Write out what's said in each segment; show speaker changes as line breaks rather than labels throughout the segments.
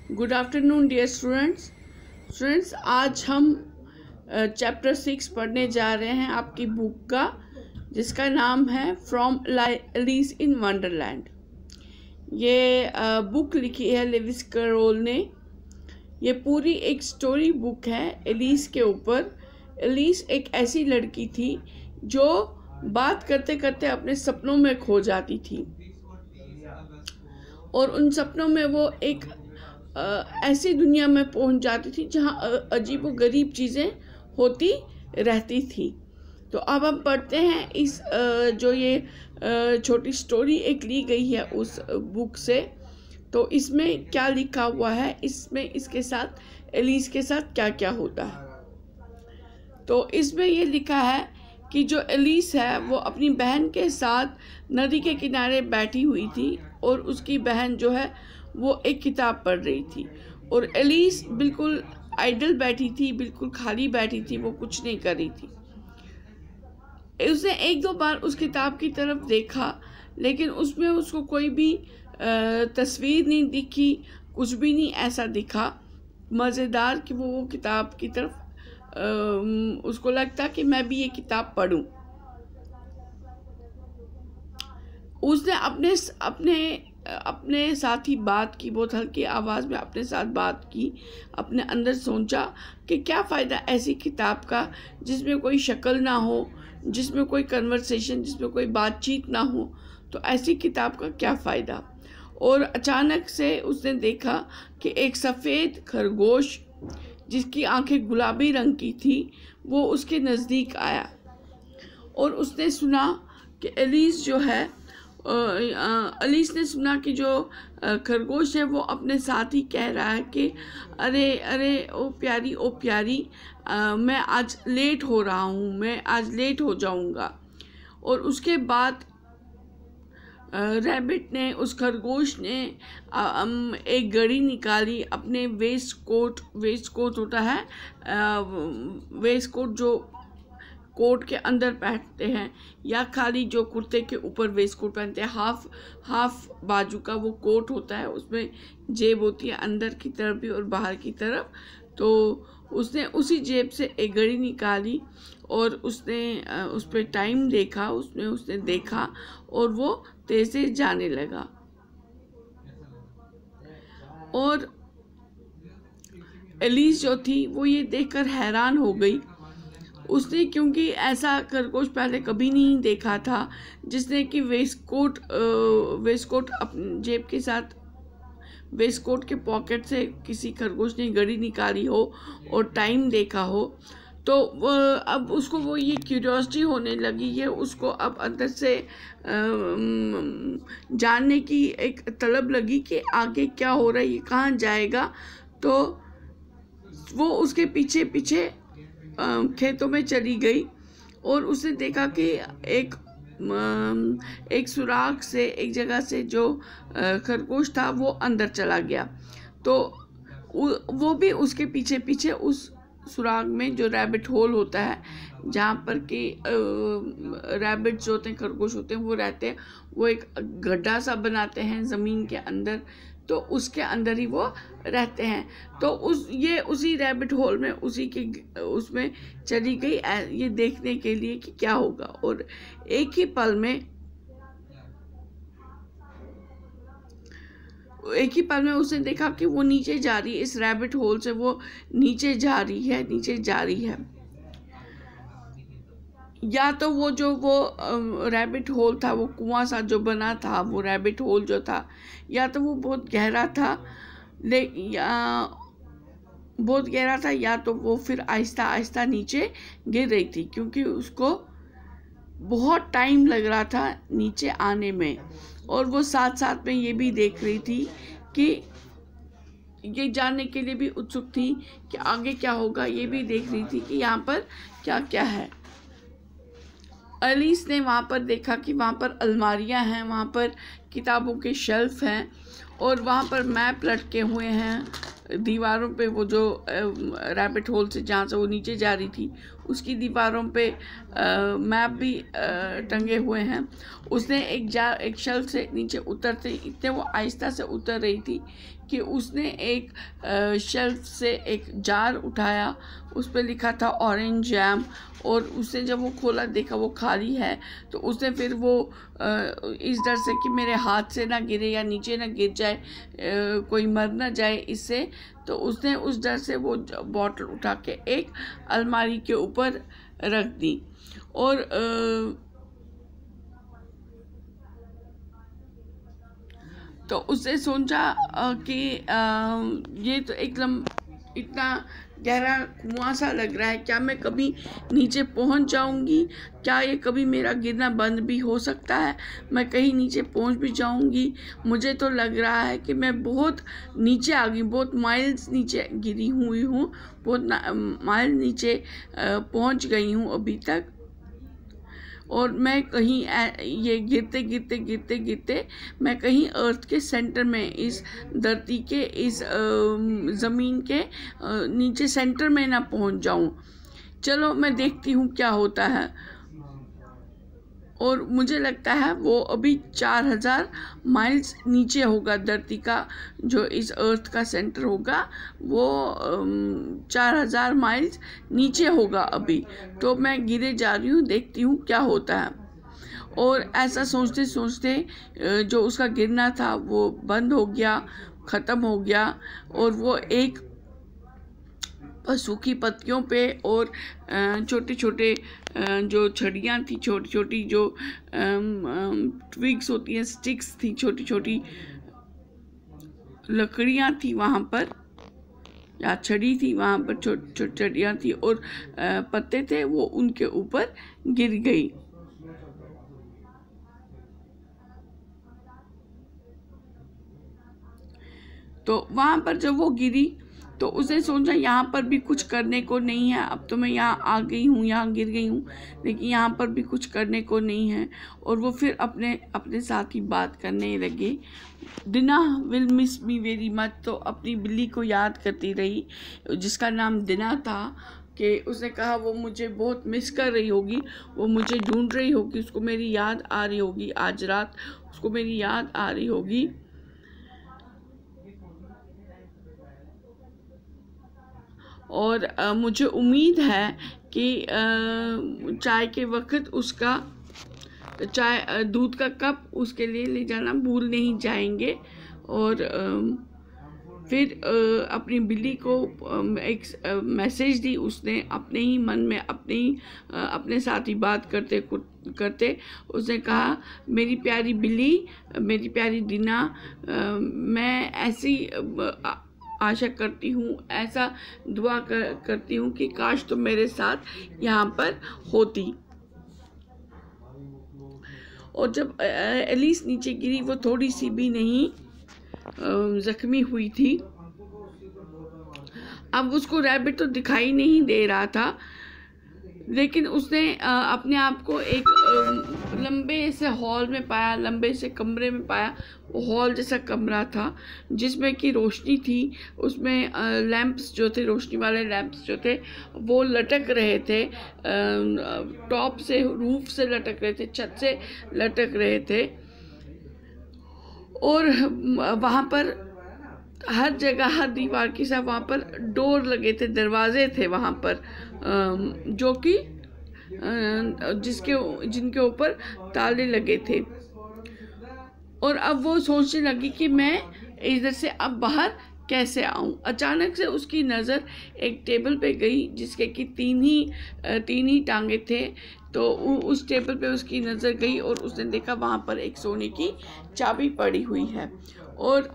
Good afternoon dear students. आज हम chapter 6 पढ़ने जा रहे हैं आपकी बुक का, जिसका नाम है फ्रॉम एलिस इन वंडरलैंड। ये बुक लिखी है लेविस कैरोल ने। ये पूरी एक स्टोरी बुक है एलिस के ऊपर। एलिस एक ऐसी लड़की थी जो बात करते करते अपने सपनों में खो जाती थी, और उन सपनों में वो एक ऐसी दुनिया में पहुंच जाती थी जहां अजीबोगरीब चीज़ें होती रहती थी। तो अब हम पढ़ते हैं इस जो ये छोटी स्टोरी एक ली गई है उस बुक से। तो इसमें क्या लिखा हुआ है, इसमें इसके साथ एलिस के साथ क्या क्या होता है। तो इसमें ये लिखा है कि जो एलिस है वो अपनी बहन के साथ नदी के किनारे बैठी हुई थी, और उसकी बहन जो है वो एक किताब पढ़ रही थी, और एलिस बिल्कुल आइडल बैठी थी, बिल्कुल खाली बैठी थी, वो कुछ नहीं कर रही थी। उसने एक दो बार उस किताब की तरफ देखा, लेकिन उसमें उसको कोई भी तस्वीर नहीं दिखी, कुछ भी नहीं ऐसा दिखा मज़ेदार कि वो किताब की तरफ उसको लगता कि मैं भी ये किताब पढूं। उसने अपने साथ ही बात की, बहुत हल्की आवाज़ में अपने साथ बात की। अपने अंदर सोचा कि क्या फ़ायदा ऐसी किताब का जिसमें कोई शक्ल ना हो, जिसमें कोई कन्वर्सेशन, जिसमें कोई बातचीत ना हो। तो ऐसी किताब का क्या फ़ायदा। और अचानक से उसने देखा कि एक सफ़ेद खरगोश जिसकी आंखें गुलाबी रंग की थी वो उसके नज़दीक आया, और उसने सुना कि एलिस ने सुना कि जो खरगोश है वो अपने साथ ही कह रहा है कि अरे अरे ओ प्यारी, मैं आज लेट हो रहा हूँ, मैं आज लेट हो जाऊँगा। और उसके बाद रैबिट ने, उस खरगोश ने एक घड़ी निकाली, अपने वेस्ट कोट होता है, वेस्ट कोट जो कोट के अंदर पहनते हैं, या खाली जो कुर्ते के ऊपर वेस्ट कोट पहनते हैं, हाफ बाजू का वो कोट होता है, उसमें जेब होती है अंदर की तरफ भी और बाहर की तरफ। तो उसने उसी जेब से एक घड़ी निकाली, और उसने उस पर टाइम देखा, उसने देखा, और वो तेज से जाने लगा। और एलिस जो थी वो ये देखकर हैरान हो गई। उसने, क्योंकि ऐसा खरगोश पहले कभी नहीं देखा था जिसने कि वेस्ट कोट अपनी जेब के साथ, वेस्ट कोट के पॉकेट से किसी खरगोश ने घड़ी निकाली हो और टाइम देखा हो। तो अब उसको वो ये क्यूरियोसिटी होने लगी है, उसको अब अंदर से जानने की एक तलब लगी कि आगे क्या हो रहा है, ये कहाँ जाएगा। तो वो उसके पीछे पीछे खेतों में चली गई, और उसने देखा कि एक सुराग से, एक जगह से जो खरगोश था वो अंदर चला गया। तो वो भी उसके पीछे पीछे उस सुराग में, जो रैबिट होल होता है जहाँ पर कि रैबिट जो होते हैं, खरगोश होते हैं, वो रहते हैं, वो एक गड्ढा सा बनाते हैं ज़मीन के अंदर, तो उसके अंदर ही वो रहते हैं। तो उसी रैबिट होल में, उसमें चली गई ये देखने के लिए कि क्या होगा। और एक ही पल में उसने देखा कि वो नीचे जा रही है, इस रैबिट होल से वो नीचे जा रही है। या तो वो रैबिट होल था, वो कुआं सा जो बना था, वो रैबिट होल जो था, या तो वो बहुत गहरा था, या तो वो फिर आहिस्ता आहिस्ता नीचे गिर रही थी, क्योंकि उसको बहुत टाइम लग रहा था नीचे आने में। और वो साथ साथ में ये भी देख रही थी कि ये जानने के लिए भी उत्सुक थी कि आगे क्या होगा, ये भी देख रही थी कि यहाँ पर क्या क्या है। एलिस ने वहाँ पर देखा कि वहाँ पर अलमारियाँ हैं, वहाँ पर किताबों के शेल्फ हैं, और वहाँ पर मैप लटके हुए हैं दीवारों पे। वो जो रैबिट होल से जहाँ से वो नीचे जा रही थी उसकी दीवारों पे मैप भी टंगे हुए हैं। उसने एक शेल्फ से नीचे उतरते, इतने वो आहिस्ता से उतर रही थी कि उसने एक शेल्फ से एक जार उठाया, उस पर लिखा था ऑरेंज जैम, और उसने जब वो खोला देखा वो खाली है। तो उसने फिर वो इस डर से कि मेरे हाथ से ना गिरे या नीचे ना गिर जाए, कोई मर ना जाए इससे, तो उसने उस डर से वो बॉटल उठा के एक अलमारी के ऊपर रख दी। और तो उसने सोचा कि ये तो एकदम इतना गहरा कुआं सा लग रहा है, क्या मैं कभी नीचे पहुंच जाऊंगी? क्या ये कभी मेरा गिरना बंद भी हो सकता है? मैं कहीं नीचे पहुंच भी जाऊंगी? मुझे तो लग रहा है कि मैं बहुत नीचे आ गई, बहुत माइल्स नीचे गिरी हुई हूँ, बहुत माइल नीचे पहुंच गई हूँ अभी तक। और मैं कहीं ये गिरते गिरते गिरते गिरते मैं कहीं अर्थ के सेंटर में, इस धरती के इस ज़मीन के नीचे सेंटर में ना पहुंच जाऊं। चलो मैं देखती हूँ क्या होता है। और मुझे लगता है वो अभी 4000 माइल्स नीचे होगा धरती का, जो इस अर्थ का सेंटर होगा वो 4000 माइल्स नीचे होगा अभी। तो मैं गिरे जा रही हूँ, देखती हूँ क्या होता है। और ऐसा सोचते सोचते जो उसका गिरना था वो बंद हो गया, ख़त्म हो गया। और वो एक सूखी पत्तियों पे और छोटे छोटे जो छड़ियाँ थी, छोटी छोटी जो ट्विग्स होती हैं, स्टिक्स थी, छोटी छोटी लकड़ियाँ थी वहाँ पर, या छड़ी थी वहाँ पर, छोटी छोटी छड़ियाँ थी और पत्ते थे, वो उनके ऊपर गिर गई। तो वहाँ पर जब वो गिरी तो उसने सोचा यहाँ पर भी कुछ करने को नहीं है, अब तो मैं यहाँ आ गई हूँ, यहाँ गिर गई हूँ, लेकिन यहाँ पर भी कुछ करने को नहीं है। और वो फिर अपने साथ ही बात करने लगी, दिना will miss me very much. तो अपनी बिल्ली को याद करती रही जिसका नाम दिना था, कि उसने कहा वो मुझे बहुत मिस कर रही होगी, वो मुझे ढूंढ रही होगी, उसको मेरी याद आ रही होगी, आज रात उसको मेरी याद आ रही होगी। और मुझे उम्मीद है कि चाय के वक्त उसका दूध का कप उसके लिए ले जाना भूल नहीं जाएंगे। और फिर अपनी बिल्ली को एक मैसेज दी उसने, अपने ही मन में अपने साथ ही बात करते करते उसने कहा, मेरी प्यारी बिल्ली, मेरी प्यारी दिना, मैं ऐसी आशा करती हूँ, ऐसा दुआ करती हूँ कि काश तुम मेरे साथ यहाँ पर होती। और जब एलिस नीचे गिरी वो थोड़ी सी भी नहीं जख्मी हुई थी। अब उसको रैबिट तो दिखाई नहीं दे रहा था, लेकिन उसने अपने आप को एक लंबे से हॉल में पाया, लंबे से कमरे में पाया। वो हॉल जैसा कमरा था जिसमें कि रोशनी थी, उसमें लैंप्स जो थे, रोशनी वाले लैंप्स जो थे वो लटक रहे थे, टॉप से, रूफ से लटक रहे थे, छत से लटक रहे थे। और वहाँ पर हर जगह, हर दीवार के साथ वहाँ पर डोर लगे थे, दरवाजे थे वहाँ पर, जो कि जिनके ऊपर ताले लगे थे। और अब वो सोचने लगी कि मैं इधर से अब बाहर कैसे आऊं। अचानक से उसकी नज़र एक टेबल पे गई जिसके कि तीन ही टांगे थे। तो उस टेबल पे उसकी नज़र गई और उसने देखा वहाँ पर एक सोने की चाबी पड़ी हुई है। और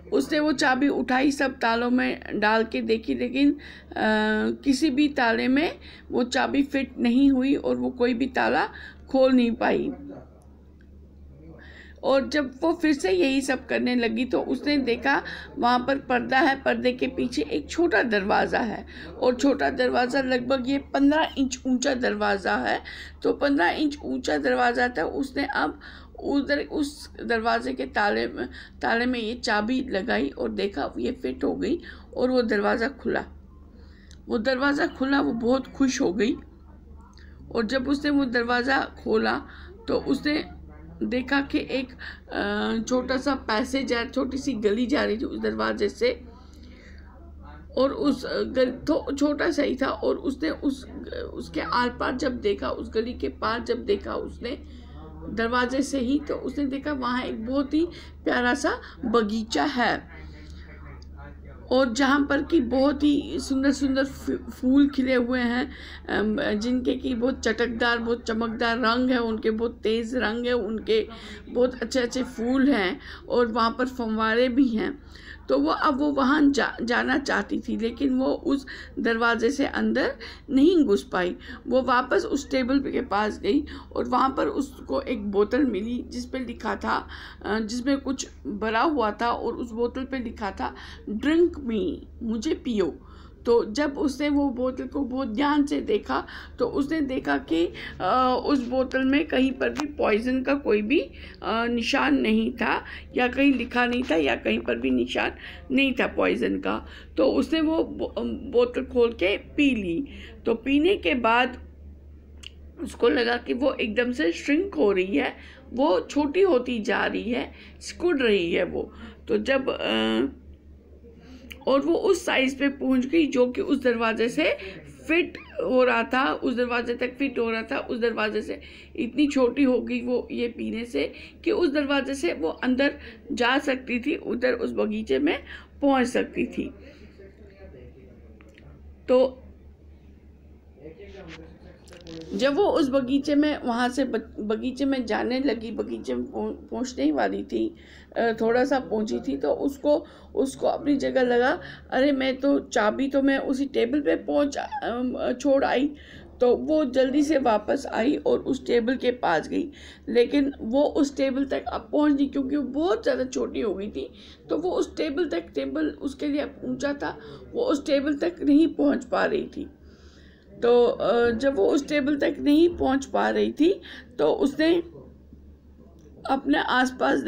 उसने वो चाबी उठाई, सब तालों में डाल के देखी, लेकिन किसी भी ताले में वो चाबी फिट नहीं हुई और वो कोई भी ताला खोल नहीं पाई। और जब वो फिर से यही सब करने लगी तो उसने देखा वहाँ पर पर्दा है, पर्दे के पीछे एक छोटा दरवाज़ा है, और छोटा दरवाज़ा लगभग ये 15 इंच ऊंचा दरवाज़ा है। तो 15 इंच ऊंचा दरवाज़ा था। उसने अब उधर उस दरवाजे के ताले में ये चाबी लगाई और देखा ये फिट हो गई और वो दरवाज़ा खुला। वो बहुत खुश हो गई। और जब उसने वो दरवाज़ा खोला तो उसने देखा कि एक छोटा सा पैसेज है, छोटी सी गली जा रही थी उस दरवाजे से, और उस छोटा सा ही था, और उसने उसके आर पार जब देखा, उस गली के पार जब देखा उसने दरवाजे से ही, तो उसने देखा वहाँ एक बहुत ही प्यारा सा बगीचा है, और जहाँ पर कि बहुत ही सुंदर सुंदर फूल खिले हुए हैं, जिनके कि बहुत चटकदार, बहुत चमकदार रंग है उनके, बहुत तेज़ रंग है उनके, बहुत अच्छे अच्छे फूल हैं, और वहाँ पर फव्वारे भी हैं। तो वो वहाँ जाना चाहती थी, लेकिन वो उस दरवाजे से अंदर नहीं घुस पाई। वो वापस उस टेबल के पास गई, और वहाँ पर उसको एक बोतल मिली जिस पे लिखा था, जिसमें कुछ भरा हुआ था, और उस बोतल पे लिखा था ड्रिंक मी, मुझे पियो। तो जब उसने वो बोतल को बहुत ध्यान से देखा, तो उसने देखा कि उस बोतल में कहीं पर भी पॉइज़न का कोई भी निशान नहीं था, या कहीं लिखा नहीं था, या कहीं पर भी निशान नहीं था पॉइज़न का। तो उसने वो बोतल खोल के पी ली। तो पीने के बाद उसको लगा कि वो एकदम से श्रिंक हो रही है, वो छोटी होती जा रही है, सिकुड़ रही है वो। तो जब और वो उस साइज़ पे पहुंच गई जो कि उस दरवाजे से फिट हो रहा था, उस दरवाजे तक फिट हो रहा था। उस दरवाजे से इतनी छोटी हो गई वो ये पीने से कि उस दरवाजे से वो अंदर जा सकती थी, उधर उस बगीचे में पहुंच सकती थी। तो जब वो उस बगीचे में, वहाँ से बगीचे में जाने लगी, बगीचे में पहुँचने वाली थी, थोड़ा सा पहुँची थी, तो उसको अपनी जगह लगा, अरे मैं तो चाबी तो मैं उसी टेबल पे छोड़ आई। तो वो जल्दी से वापस आई और उस टेबल के पास गई, लेकिन वो उस टेबल तक अब पहुँच नहीं, क्योंकि वो बहुत ज़्यादा छोटी हो गई थी। तो वो उस टेबल उसके लिए ऊँचा था, वो उस टेबल तक नहीं पहुँच पा रही थी। तो जब वो उस टेबल तक नहीं पहुंच पा रही थी, तो उसने अपने आसपास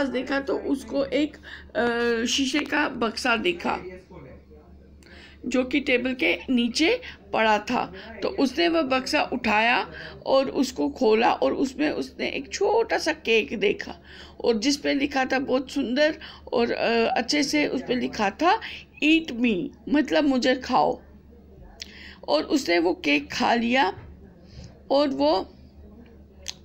देखा तो उसको एक शीशे का बक्सा दिखा जो कि टेबल के नीचे पड़ा था। तो उसने वह बक्सा उठाया और उसको खोला, और उसमें उसने एक छोटा सा केक देखा, और जिस पे लिखा था बहुत सुंदर और अच्छे से, उस पे लिखा था ईट मी, मतलब मुझे खाओ। और उसने वो केक खा लिया, और वो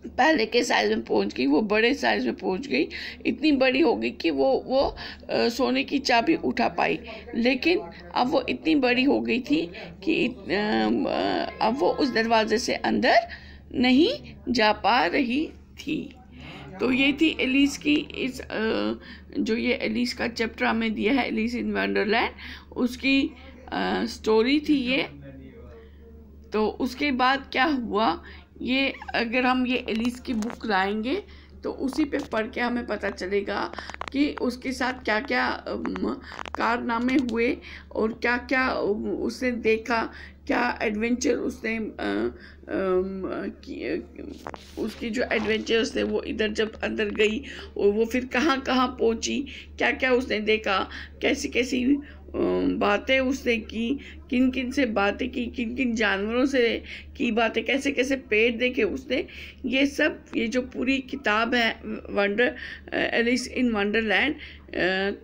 पहले के साइज़ में पहुंच गई, वो बड़े साइज़ में पहुंच गई, इतनी बड़ी हो गई कि वो सोने की चाबी उठा पाई। लेकिन अब वो इतनी बड़ी हो गई थी कि अब वो उस दरवाजे से अंदर नहीं जा पा रही थी। तो ये थी एलिस की जो ये एलिस का चैप्टर हमें दिया है, एलिस इन वंडरलैंड, उसकी स्टोरी थी ये। तो उसके बाद क्या हुआ, ये अगर हम ये एलिस की बुक लाएंगे तो उसी पे पढ़ के हमें पता चलेगा कि उसके साथ क्या क्या कारनामे हुए, और क्या क्या उसने देखा, क्या एडवेंचर उसने उसकी जो एडवेंचर उसने, वो इधर जब अंदर गई और वो फिर कहाँ कहाँ पहुँची, क्या क्या उसने देखा, कैसी कैसी बातें उसने की, किन किन से बातें की, किन किन जानवरों से की बातें, कैसे कैसे पेड़ देखे उसने, ये सब, ये जो पूरी किताब है एलिस इन वंडरलैंड,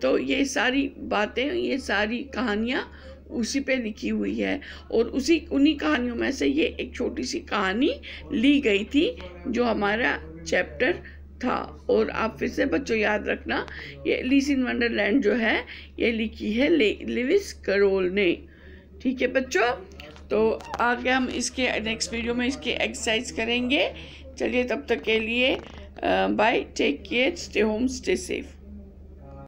तो ये सारी बातें, ये सारी कहानियाँ उसी पे लिखी हुई है। और उन्हीं कहानियों में से ये एक छोटी सी कहानी ली गई थी जो हमारा चैप्टर था। और आप फिर से बच्चों याद रखना, ये एलिस इन वंडरलैंड जो है ये लिखी है लेविस कैरोल ने। ठीक है बच्चों, तो आगे हम इसके नेक्स्ट वीडियो में इसकी एक्सरसाइज करेंगे। चलिए तब तक के लिए bye, take care, stay home, stay safe.